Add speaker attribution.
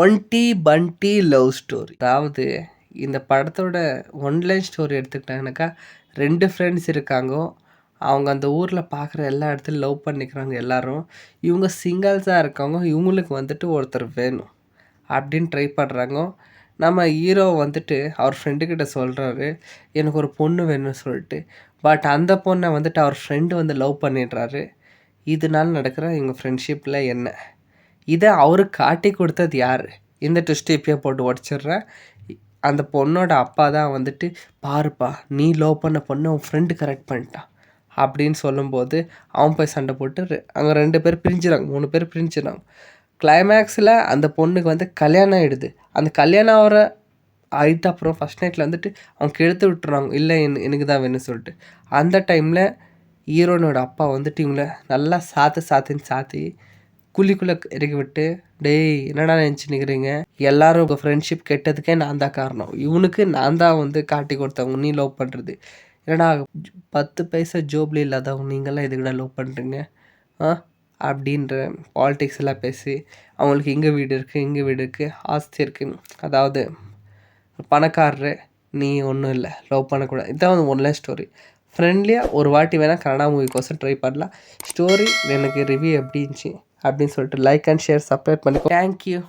Speaker 1: ஒன்டி பண்டி love story. அதாவது இந்த படத்தோட ஒன்லைன் ஸ்டோரி எடுத்துக்கிட்டாங்கனாக்கா, 2 ஃப்ரெண்ட்ஸ் இருக்காங்கோ. அவங்க அந்த ஊர்ல பார்க்குற எல்லா இடத்துலயும் லவ் பண்ணிக்கிறாங்க எல்லாரும். இவங்க சிங்கிள்ஸா இருக்காங்க. இவங்களுக்கு வந்துட்டு ஒருத்தர் வேணும் அப்படின்னு ட்ரை பண்ணுறாங்க. நம்ம ஹீரோ வந்துட்டு அவர் ஃப்ரெண்டுக்கிட்ட சொல்கிறாரு, எனக்கு ஒரு பொண்ணு வேணும்னு சொல்லிட்டு. பட் அந்த பொண்ணை வந்துட்டு அவர் ஃப்ரெண்டு வந்து லவ் பண்ணிடுறாரு. இதனால நடக்கிற இவங்க ஃப்ரெண்ட்ஷிப்பில் என்ன? இதை அவருக்கு காட்டி கொடுத்தது யார்? இந்த ட்விஸ்ட்டு இப்பயே போட்டு உடச்சிட்றேன். அந்த பொண்ணோட அப்பா தான் வந்துட்டு, பாருப்பா நீ லவ் பண்ண பொண்ணு உன் ஃப்ரெண்டு கரெக்ட் பண்ணிட்டான் அப்படின்னு சொல்லும்போது, அவன் போய் சண்டை போட்டு அங்கே 2 பேர் பிரிஞ்சுறாங்க, 3 பேர் பிரிஞ்சுறாங்க. கிளைமேக்ஸில் அந்த பொண்ணுக்கு வந்து கல்யாணம் ஆகிடுது. அந்த கல்யாணம் ஆகிட்ட அப்புறம் ஃபஸ்ட் நைட்டில் வந்துட்டு அவங்க கெடுத்து விட்டுறாங்க, இல்லை எனக்கு தான் வேணும்னு சொல்லிட்டு. அந்த டைமில் ஹீரோனோட அப்பா வந்துட்டு இவங்கள நல்லா சாத்தி குழிக்குள்ளே இறக்கி விட்டு, டேய் என்னடா நினச்சின்னுக்கிறீங்க, எல்லாரும் உங்கள் ஃப்ரெண்ட்ஷிப் கெட்டதுக்கே நான் தான் காரணம், இவனுக்கு நான் தான் வந்து காட்டி கொடுத்தவங்க நீ லவ் பண்ணுறது, என்னடா 10 பைசா ஜோப்லி இல்லாதவங்க நீங்கள்லாம் எதுக்கிட்ட லவ் பண்ணுறீங்க அப்படின்ற பாலிடிக்ஸ் எல்லாம் பேசி, அவங்களுக்கு இங்கே வீடு இருக்குது ஆஸ்தி இருக்குது, அதாவது பணக்காரரு நீ ஒன்றும் இல்லை லவ் பண்ணக்கூடாது. இதான் வந்து ஒன்லைன் ஸ்டோரி. ஃப்ரெண்ட்லியாக ஒரு வாட்டி வேணால் கன்னடா மூவிக்கோசம் ட்ரை பண்ணலாம். ஸ்டோரி எனக்கு ரிவ்யூ எப்படி இருந்துச்சு அப்படின்னு சொல்லிட்டு லைக் அண்ட் ஷேர் சப்ஸ்கிரைப் பண்ணிக்கோ. தேங்க்யூ.